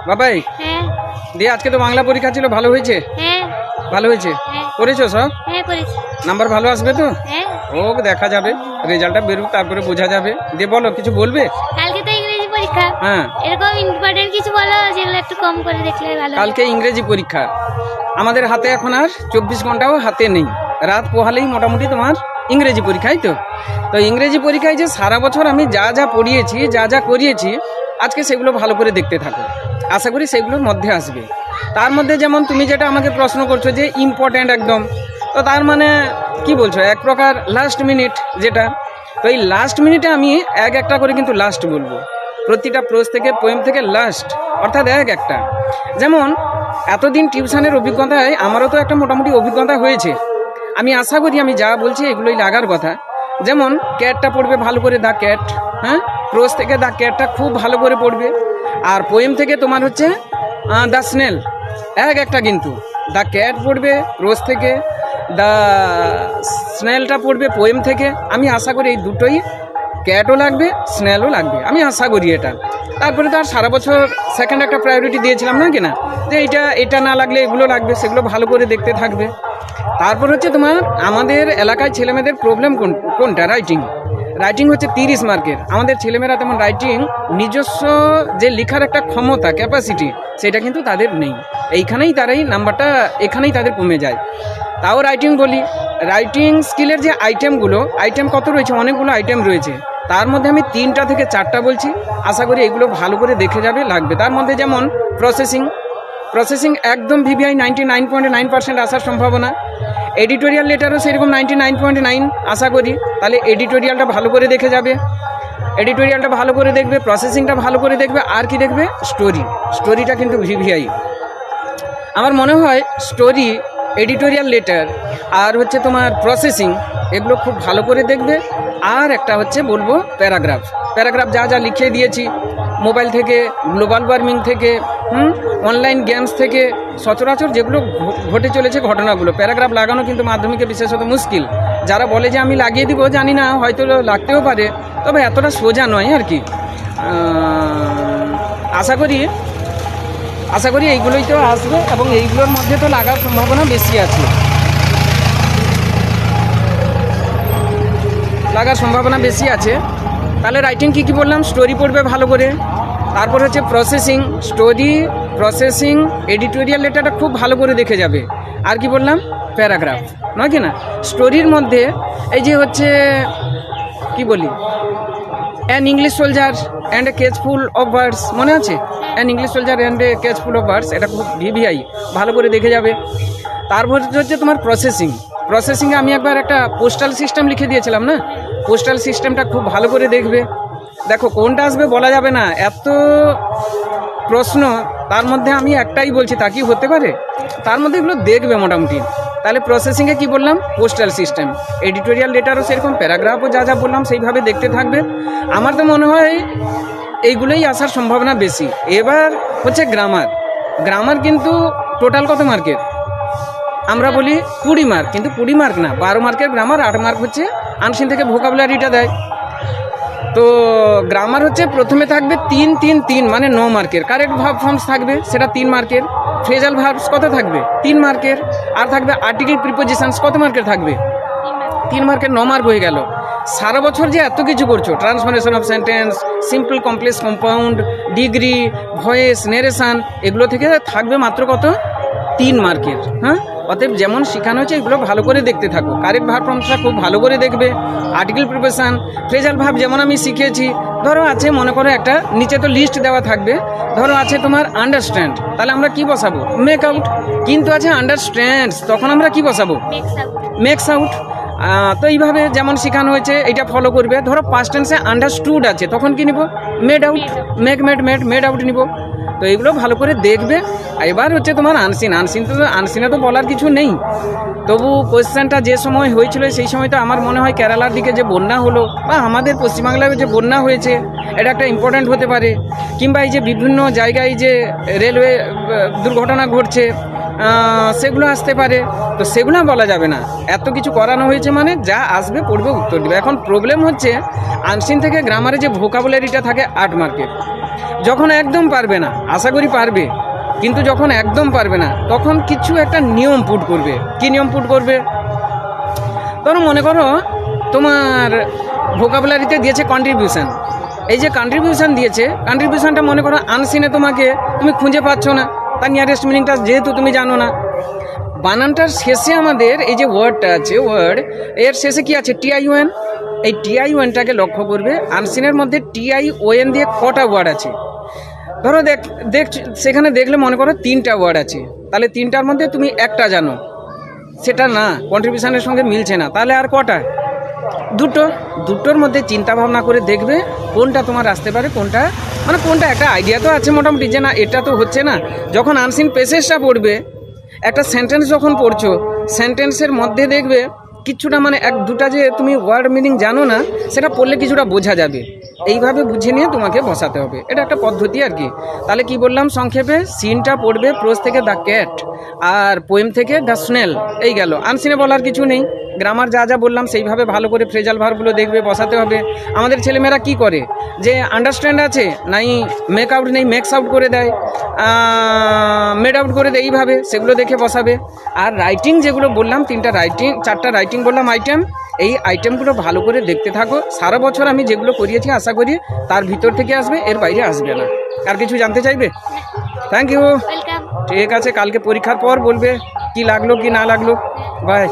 বাবাই হ্যাঁ দিয়ে আজকে তো বাংলা পরীক্ষা ছিল, ভালো হয়েছে? হ্যাঁ ভালো হয়েছে? হ্যাঁ করেছো সব? হ্যাঁ করেছি নাম্বার ভালো আসবে তো? হ্যাঁ। ও দেখা যাবে, রেজাল্টটা বেরুক তারপরে বোঝা যাবে। দিয়ে বলো, কিছু বলবে? কালকে তো ইংরেজি পরীক্ষা, হ্যাঁ এরকম ইম্পর্টেন্ট কিছু বলো যেগুলো একটু কম করে দেখলে ভালো হয়। কালকে ইংরেজি পরীক্ষা, আমাদের হাতে এখন আর 24 ঘন্টাও হাতে নেই, রাত পোহালেই মোটামুটি তোমার ইংরেজি পরীক্ষাই। তো ইংরেজি পরীক্ষায় যে সারা বছর আমি যা যা পড়িয়েছি, যা যা করিয়েছি, আজকে সেগুলো ভালো করে দেখতে থাকো, আশা করি সেগুলোর মধ্যে আসবে। তার মধ্যে যেমন তুমি যেটা আমাকে প্রশ্ন করছো যে ইম্পর্ট্যান্ট একদম, তো তার মানে কি বলছো, এক প্রকার লাস্ট মিনিট যেটা, তো এই লাস্ট মিনিটে আমি একটা করে কিন্তু লাস্ট বলবো, প্রতিটা প্রোজ থেকে পোয়েম থেকে লাস্ট, অর্থাৎ একটা। যেমন এতদিন টিউশনের অভিজ্ঞতায় আমারও তো একটা মোটামুটি অভিজ্ঞতা হয়েছে, আমি আশা করি আমি যা বলছি এগুলোই লাগার কথা। যেমন ক্যাটটা পড়বে ভালো করে, দ্য ক্যাট, হ্যাঁ, প্রোজ থেকে দ্য ক্যাটটা খুব ভালো করে পড়বে, আর পোয়েম থেকে তোমার হচ্ছে দ্য স্নেল, একটা কিন্তু দ্য ক্যাট পড়বে প্রোজ থেকে, দ্য স্নেলটা পড়বে পোয়েম থেকে। আমি আশা করি এই দুটোই, ক্যাটও লাগবে স্নেলও লাগবে, আমি আশা করি এটা। তারপরে তো আর সারা বছর সেকেন্ড একটা প্রায়োরিটি দিয়েছিলাম না কিনা, যে এটা না লাগলে এগুলো লাগবে, সেগুলো ভালো করে দেখতে থাকবে। তারপর হচ্ছে তোমার আমাদের এলাকায় ছেলেমেয়েদের প্রবলেম কোনটা, রাইটিং হচ্ছে 30 মার্কের। আমাদের ছেলেমেয়েরা তেমন রাইটিং নিজস্ব যে লেখার একটা ক্ষমতা, ক্যাপাসিটি, সেটা কিন্তু তাদের নেই। এইখানেই নাম্বারটা এখানেই তাদের কমে যায়। তাও রাইটিং বলি, রাইটিং স্কিলের যে আইটেম কত রয়েছে, অনেকগুলো আইটেম রয়েছে, তার মধ্যে আমি 3টা থেকে 4টা বলছি, আশা করি এগুলো ভালো করে দেখে যাবে, লাগবে। তার মধ্যে যেমন প্রসেসিং একদম ভিভিআই 99.9% আসার সম্ভাবনা। এডিটোরিয়াল লেটারও সেরকম 99.9 আশা করি, তাহলে এডিটোরিয়ালটা ভালো করে দেখে যাবে, এডিটোরিয়ালটা ভালো করে দেখবে, প্রসেসিংটা ভালো করে দেখবে, আর কি দেখবে, স্টোরিটা কিন্তু ভিভিআই। আমার মনে হয় স্টোরি, এডিটোরিয়াল লেটার আর হচ্ছে তোমার প্রসেসিং, এগুলো খুব ভালো করে দেখবে। আর একটা হচ্ছে বলবো প্যারাগ্রাফ যা যা লিখে দিয়েছি, মোবাইল থেকে, গ্লোবাল ওয়ার্মিং থেকে, অনলাইন গেমস থেকে, সচরাচর যেগুলো ঘটে চলেছে ঘটনাগুলো, প্যারাগ্রাফ লাগানো কিন্তু মাধ্যমিকে বিশেষত মুশকিল। যারা বলে যে আমি লাগিয়ে দিব, জানি না, হয়তো লাগতেও পারে, তবে এতটা সোজা নয় আর কি। আশা করি এইগুলোই তো আসবে, এবং এইগুলোর মধ্যে তো লাগার সম্ভাবনা বেশি আছে, তাহলে রাইটিং কি বললাম, স্টোরি পড়বে ভালো করে, তারপর হচ্ছে প্রসেসিং, এডিটোরিয়াল লেটারটা খুব ভালো করে দেখে যাবে, আর কি বললাম, প্যারাগ্রাফ, নয় কি না। স্টোরির মধ্যে এই যে হচ্ছে কি বলি, an English soldier and a cage full of birds, মনে আছে? An English soldier and a cage full of birds, এটা খুব ভিভিআই, ভালো করে দেখে যাবে। তারপর হচ্ছে তোমার প্রসেসিংয়ে আমি একবার একটা পোস্টাল সিস্টেম লিখে দিয়েছিলাম না, পোস্টাল সিস্টেমটা খুব ভালো করে দেখবে। দেখো কোনটা আসবে বলা যাবে না, এত প্রশ্ন, তার মধ্যে আমি একটাই বলছি, তা কি হতে পারে, তার মধ্যে এগুলো দেখবে মোটামুটি। তাহলে প্রসেসিংয়ে কি বললাম, পোস্টাল সিস্টেম, এডিটোরিয়াল লেটারও সেরকম, প্যারাগ্রাফও যা বললাম সেইভাবে দেখতে থাকবে। আমার তো মনে হয় এইগুলোই আসার সম্ভাবনা বেশি। এবার হচ্ছে গ্রামার কিন্তু টোটাল কত মার্কের, আমরা বলি 20 মার্ক, কিন্তু 20 মার্ক না, 12 মার্কের গ্রামার, 8 মার্ক হচ্ছে আনসিন থেকে ভোকাবুলারিটা দেয়। তো গ্রামার হচ্ছে প্রথমে থাকবে 3 মানে 9 মার্কের, কারেক্ট ভার্ব ফর্মস থাকবে, সেটা 3 মার্কের, ফ্রেজাল ভার্বস কত থাকবে, 3 মার্কের, আর থাকবে আর্টিকেল প্রিপোজিশনস, কত মার্কের থাকবে, 3 মার্কের, 9 মার্ক হয়ে গেল। সারা বছর যে এত কিছু করছো, transformation of sentence, simple complex compound, degree, voice, narration, এগুলো থেকে থাকবে মাত্র কত, 3 মার্কের। হ্যাঁ, অতএব যেমন শেখানো হচ্ছে এগুলো ভালো করে দেখতে থাকো, কারেক্ট ভার্ব ফর্মসটা খুব ভালো করে দেখবে, আর্টিকেল প্রিপোজিশন, ফ্রেজাল ভার্ব যেমন আমি শিখিয়েছি। ধরো আছে, মনে করো একটা নিচে তো লিস্ট দেওয়া থাকবে, ধরো আছে তোমার আন্ডারস্ট্যান্ড, তাহলে আমরা কি বসাবো, মেক আউট, কিন্তু আছে আন্ডারস্ট্যান্ডস, তখন আমরা কি বসাবো, মেক্স আউট। তো এইভাবে যেমন শেখানো হয়েছে এটা ফলো করবে। ধরো পাস্ট টেন্সে আন্ডারস্টুড আছে, তখন কি নিব, মেড আউট, মেড আউট নিব। তো এগুলো ভালো করে দেখবে। এবার হচ্ছে তোমার আনসিনে তো বলার কিছু নেই, তবু কোয়েশ্চেনটা যে সময় হয়েছিল সেই সময় তো আমার মনে হয় কেরালার দিকে যে বন্যা হলো, বা আমাদের পশ্চিমবাংলায় যে বন্যা হয়েছে, এটা একটা ইম্পর্ট্যান্ট হতে পারে। কিংবা এই যে বিভিন্ন জায়গায় যে রেলওয়ে দুর্ঘটনা ঘটছে, সেগুলো আসতে পারে। তো সেগুলো বলা যাবে না, এত কিছু করানো হয়েছে মানে যা আসবে পড়বে, উত্তর দেবে। এখন প্রবলেম হচ্ছে আনসিন থেকে গ্রামারে যে ভোকাবুলারিটা থাকে 8 মার্কের, যখন একদম পারবে না, আশা করি পারবে, কিন্তু যখন একদম পারবে না তখন কিছু একটা নিয়ম পুট করবে। কি নিয়ম পুট করবে? ধরো মনে করো তোমার ভোকাবুলারিতে দিয়েছে কন্ট্রিবিউশন, এই যে কন্ট্রিবিউশন দিয়েছে, কন্ট্রিবিউশনটা মনে করো আনসিনে তোমাকে তুমি খুঁজে পাচ্ছ না, তার নিয়ারেস্ট মিনিংটা যেহেতু তুমি জানো না। বানানটার শেষে আমাদের এই যে ওয়ার্ডটা আছে, ওয়ার্ড এর শেষে কি আছে? TION। এই TIONটাকে লক্ষ্য করবে। আনসিনের মধ্যে TION দিয়ে কটা ওয়ার্ড আছে? ধরো দেখ সেখানে দেখলে মনে করো 3টা ওয়ার্ড আছে, তাহলে 3টার মধ্যে তুমি একটা জানো, সেটা না, কন্ট্রিবিউশনের সঙ্গে মিলছে না, তাহলে আর কটা? দুটোর মধ্যে চিন্তা ভাবনা করে দেখবে কোনটা তোমার আসতে পারে, কোনটা মানে কোনটা একটা আইডিয়া তো আছে মোটামুটি যে না এটা তো হচ্ছে না। যখন আনসিন পেসেজটা পড়বে, একটা সেন্টেন্স যখন পড়ছো, সেন্টেন্সের মধ্যে দেখবে কিছুটা মানে এক দুটা যে তুমি ওয়ার্ড মিনিং জানো না, সেটা পড়লে কিছুটা বোঝা যাবে। এইভাবে বুঝে নিয়ে তোমাকে বসাতে হবে, এটা একটা পদ্ধতি আর কি। তাহলে কি বললাম সংক্ষেপে? সিনটা পড়বে প্রোজ থেকে দ্য ক্যাট, আর পোয়েম থেকে দ্য স্নেল। এই গেল, আনসিনে বলার কিছু নেই। গ্রামার যা যা বললাম সেইভাবে ভালো করে ফ্রেজাল ভার্বগুলো দেখবে, বসাতে হবে। আমাদের ছেলেমেয়েরা কি করে যে আন্ডারস্ট্যান্ড আছে নাই, মেক আউট নেই, মেক্স আউট করে দেয়, মেড আউট করে দেয়, এইভাবে সেগুলো দেখে বসাবে। আর রাইটিং যেগুলো বললাম, 4টা রাইটিং বললাম আইটেম, এই আইটেমগুলো ভালো করে দেখতে থাকো। সারা বছর আমি যেগুলো করিয়েছি আশা করি তার ভিতর থেকে আসবে, এর বাইরে আসবে না। আর কিছু জানতে চাইবে? Thank you. ওয়েলকাম। ঠিক আছে, কালকে পরীক্ষার পর বলবে কি লাগলো কি না লাগলো। বাই।